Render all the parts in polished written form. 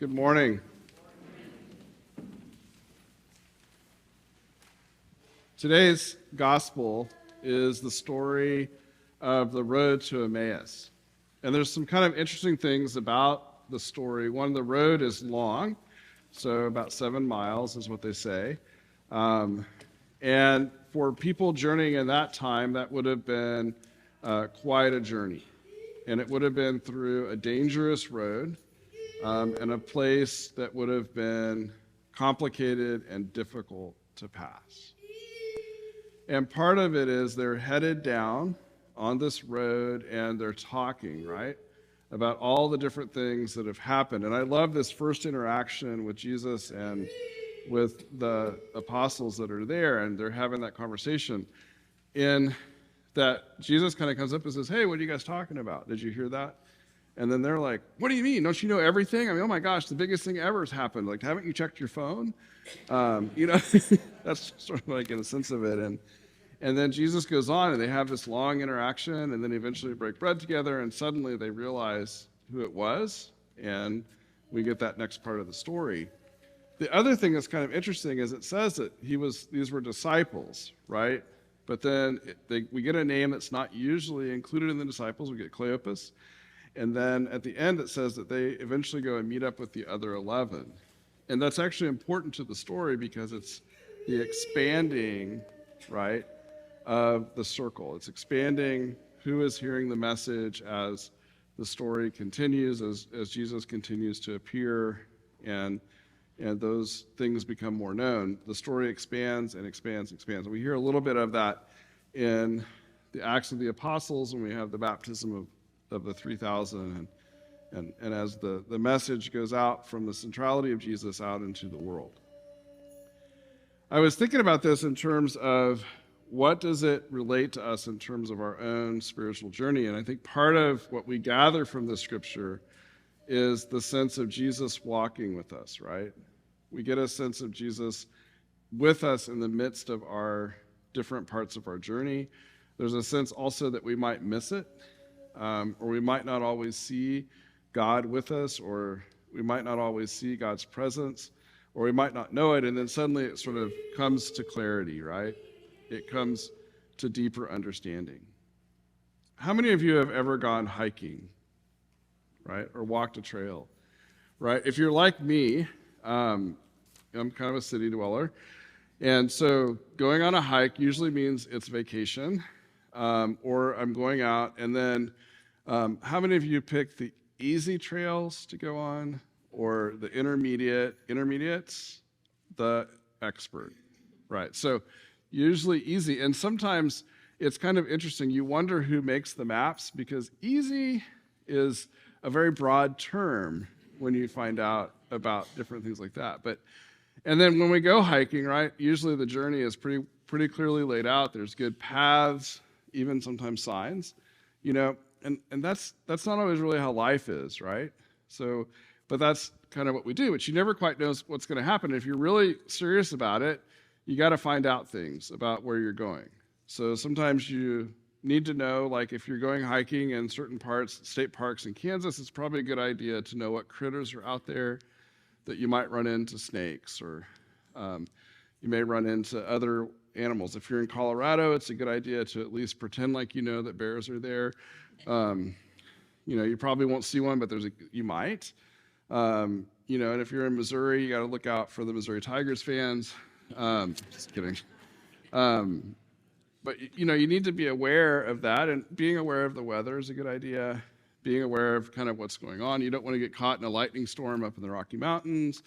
Good morning. Today's gospel is the story of the road to Emmaus. And there's some kind of interesting things about the story. One, the road is long, so about 7 miles is what they say. And for people journeying in that time, that would have been quite a journey. And it would have been through a dangerous road and a place that would have been complicated and difficult to pass. And part of it is they're headed down on this road and they're talking, right, about all the different things that have happened. And I love this first interaction with Jesus and with the apostles that are there, and they're having that conversation. In that Jesus kind of comes up and says, "Hey, what are you guys talking about? Did you hear that?" And then they're like, "What do you mean? Don't you know everything? I mean, oh my gosh, the biggest thing ever has happened. Like, haven't you checked your phone?" That's sort of like in a sense of it. And then Jesus goes on, and they have this long interaction, and then eventually break bread together, and suddenly they realize who it was, and we get that next part of the story. The other thing that's kind of interesting is it says that these were disciples, right? But then we get a name that's not usually included in the disciples. We get Cleopas. And then at the end, it says that they eventually go and meet up with the other 11. And that's actually important to the story because it's the expanding, right, of the circle. It's expanding who is hearing the message as the story continues, as Jesus continues to appear, and those things become more known. The story expands and expands and expands. And we hear a little bit of that in the Acts of the Apostles when we have the baptism of the 3,000 and as the message goes out from the centrality of Jesus out into the world. I was thinking about this in terms of what does it relate to us in terms of our own spiritual journey? And I think part of what we gather from the scripture is the sense of Jesus walking with us, right? We get a sense of Jesus with us in the midst of our different parts of our journey. There's a sense also that we might miss it, or we might not always see God with us, or we might not always see God's presence, or we might not know it, and then suddenly it sort of comes to clarity, right? It comes to deeper understanding. How many of you have ever gone hiking, right, or walked a trail, right? If you're like me, I'm kind of a city dweller, and so going on a hike usually means it's vacation, or I'm going out, and then how many of you pick the easy trails to go on, or the intermediates, the expert, right? So usually easy, and sometimes it's kind of interesting. You wonder who makes the maps, because easy is a very broad term when you find out about different things like that. And then when we go hiking, right, usually the journey is pretty clearly laid out. There's good paths, even sometimes signs, and that's not always really how life is, right? So, but that's kind of what we do. But you never quite know what's going to happen. If you're really serious about it, you got to find out things about where you're going. So sometimes you need to know, like if you're going hiking in certain parts, state parks in Kansas, it's probably a good idea to know what critters are out there, that you might run into snakes, or you may run into other animals. If you're in Colorado, it's a good idea to at least pretend like you know that bears are there. You probably won't see one, but you might. And if you're in Missouri, you got to look out for the Missouri Tigers fans. Just kidding. But you need to be aware of that, and being aware of the weather is a good idea. Being aware of kind of what's going on. You don't want to get caught in a lightning storm up in the Rocky Mountains.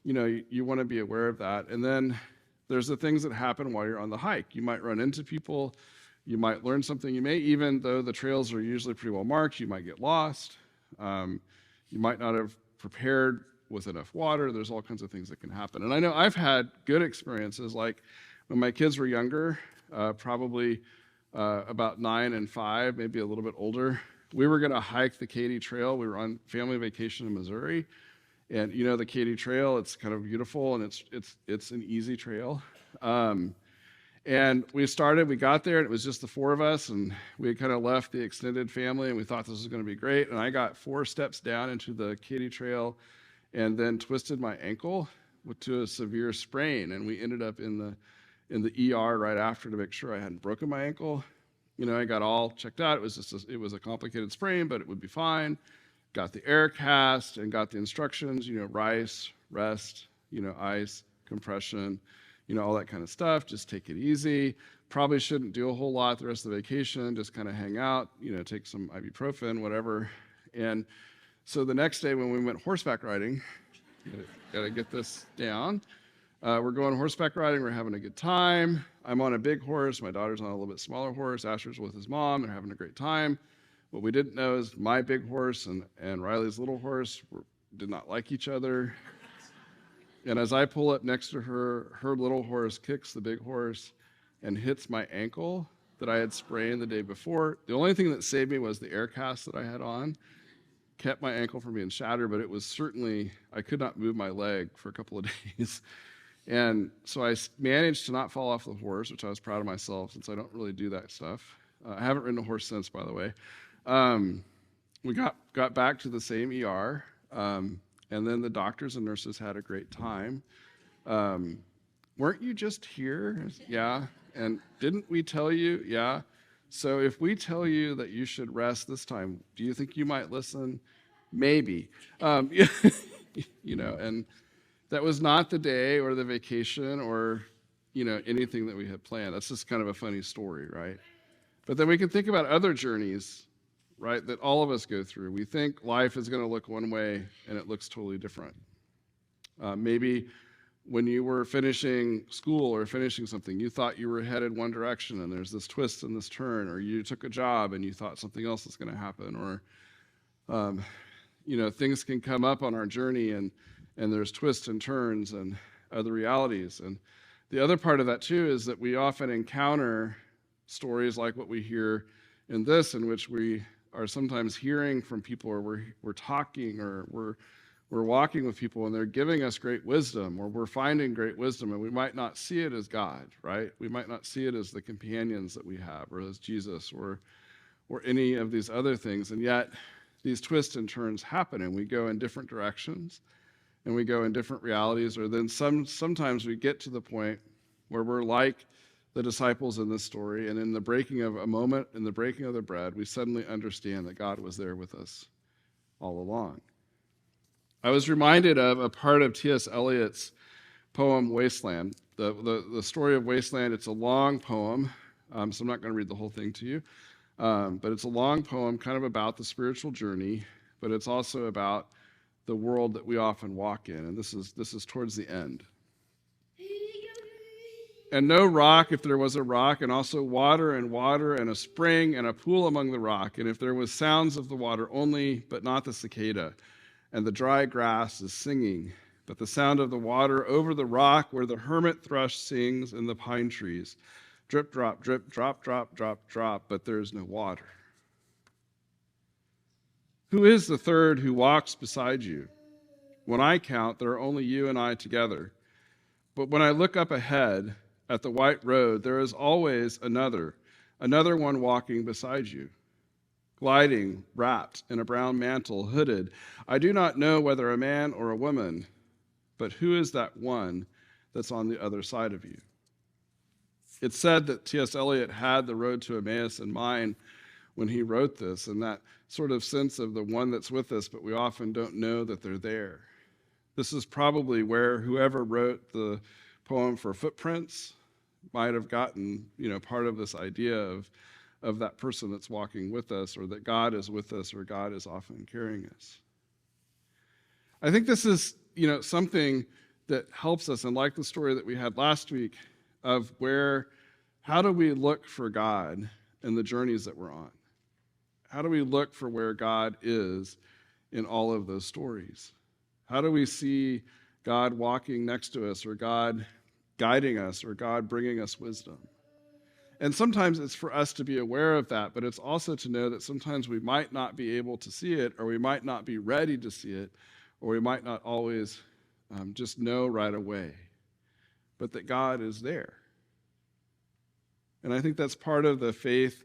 You want to be aware of that. And then there's the things that happen while you're on the hike. You might run into people. You might learn something. You may, even though the trails are usually pretty well marked, you might get lost. You might not have prepared with enough water. There's all kinds of things that can happen. And I know I've had good experiences, like when my kids were younger, probably about 9 and 5, maybe a little bit older. We were going to hike the Katy Trail. We were on family vacation in Missouri. And the Katy Trail, it's kind of beautiful, and it's an easy trail. And we got there, and it was just the 4 of us, and we had kind of left the extended family, and we thought this was going to be great. And I got 4 steps down into the Katy Trail, and then twisted my ankle to a severe sprain. And we ended up in the ER right after to make sure I hadn't broken my ankle. I got all checked out. It was a complicated sprain, but it would be fine. Got the air cast and got the instructions, rice, rest, ice, compression, all that kind of stuff. Just take it easy. Probably shouldn't do a whole lot the rest of the vacation. Just kind of hang out, take some ibuprofen, whatever. And so the next day when we went horseback riding, gotta get this down. We're going horseback riding. We're having a good time. I'm on a big horse. My daughter's on a little bit smaller horse. Asher's with his mom. They're having a great time. What we didn't know is my big horse and Riley's little horse did not like each other. And as I pull up next to her, her little horse kicks the big horse and hits my ankle that I had sprained the day before. The only thing that saved me was the air cast that I had on. Kept my ankle from being shattered, but it was certainly, I could not move my leg for a couple of days. And so I managed to not fall off the horse, which I was proud of myself since I don't really do that stuff. I haven't ridden a horse since, by the way. We got back to the same ER, and then the doctors and nurses had a great time. Weren't you just here? Yeah. And didn't we tell you? Yeah. So if we tell you that you should rest this time, do you think you might listen? Maybe. And that was not the day or the vacation or, anything that we had planned. That's just kind of a funny story, right? But then we can think about other journeys, right, that all of us go through. We think life is going to look one way, and it looks totally different. Maybe when you were finishing school or finishing something, you thought you were headed one direction, and there's this twist and this turn, or you took a job and you thought something else was going to happen, or things can come up on our journey, and there's twists and turns and other realities. And the other part of that too is that we often encounter stories like what we hear in this, in which we are sometimes hearing from people, or we're talking, or we're walking with people, and they're giving us great wisdom, or we're finding great wisdom, and we might not see it as God, right? We might not see it as the companions that we have, or as Jesus, or any of these other things, and yet these twists and turns happen, and we go in different directions, and we go in different realities, or then sometimes we get to the point where we're like the disciples in this story, and in the breaking of a moment, in the breaking of the bread, we suddenly understand that God was there with us all along. I was reminded of a part of T.S. Eliot's poem, Wasteland. The story of Wasteland, it's a long poem, so I'm not going to read the whole thing to you, but it's a long poem kind of about the spiritual journey, but it's also about the world that we often walk in, and this is towards the end. And no rock, if there was a rock, and also water, and a spring, and a pool among the rock, and if there was sounds of the water only, but not the cicada, and the dry grass is singing, but the sound of the water over the rock where the hermit thrush sings in the pine trees, drip, drop, drop, drop, drop, but there is no water. Who is the third who walks beside you? When I count, there are only you and I together. But when I look up ahead at the white road, there is always another one walking beside you, gliding, wrapped in a brown mantle, hooded. I do not know whether a man or a woman, but who is that one that's on the other side of you? It's said that T.S. Eliot had the road to Emmaus in mind when he wrote this, and that sort of sense of the one that's with us, but we often don't know that they're there. This is probably where whoever wrote the poem for Footprints might have gotten, part of this idea of that person that's walking with us, or that God is with us, or God is often carrying us. I think this is, something that helps us, and like the story that we had last week of how do we look for God in the journeys that we're on? How do we look for where God is in all of those stories? How do we see God walking next to us, or God guiding us, or God bringing us wisdom? And sometimes it's for us to be aware of that, but it's also to know that sometimes we might not be able to see it, or we might not be ready to see it, or we might not always just know right away, but that God is there. And I think that's part of the faith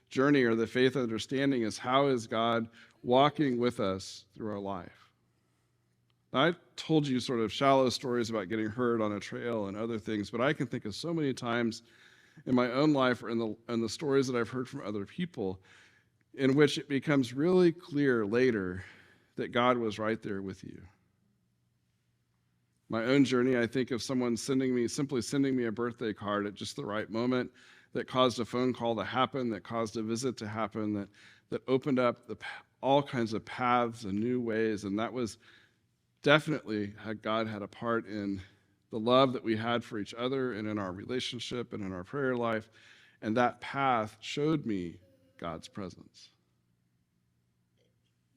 journey, or the faith understanding, is how is God walking with us through our life? I told you sort of shallow stories about getting hurt on a trail and other things, but I can think of so many times in my own life or in the stories that I've heard from other people in which it becomes really clear later that God was right there with you. My own journey, I think of someone simply sending me a birthday card at just the right moment that caused a phone call to happen, that caused a visit to happen, that opened up all kinds of paths and new ways. And that was definitely how God had a part in the love that we had for each other and in our relationship and in our prayer life. And that path showed me God's presence.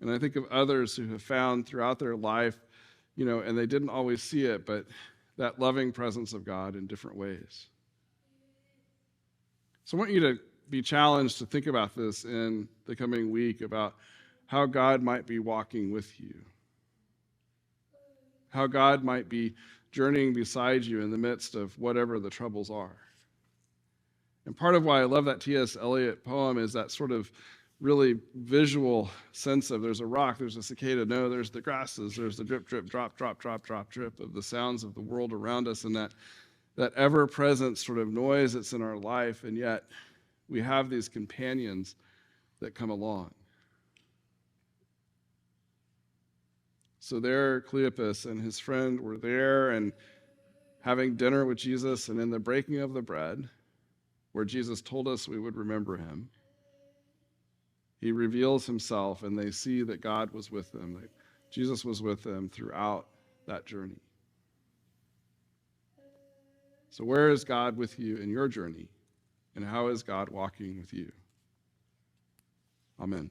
And I think of others who have found throughout their life, and they didn't always see it, but that loving presence of God in different ways. So I want you to be challenged to think about this in the coming week, about how God might be walking with you, how God might be journeying beside you in the midst of whatever the troubles are. And part of why I love that T.S. Eliot poem is that sort of really visual sense of there's a rock, there's a cicada, no, there's the grasses, there's the drip, drip, drop, drop, drop, drop, drip of the sounds of the world around us, and that ever-present sort of noise that's in our life, and yet we have these companions that come along. So there, Cleopas and his friend were there and having dinner with Jesus, and in the breaking of the bread, where Jesus told us we would remember him, he reveals himself, and they see that God was with them, that Jesus was with them throughout that journey. So where is God with you in your journey, and how is God walking with you? Amen.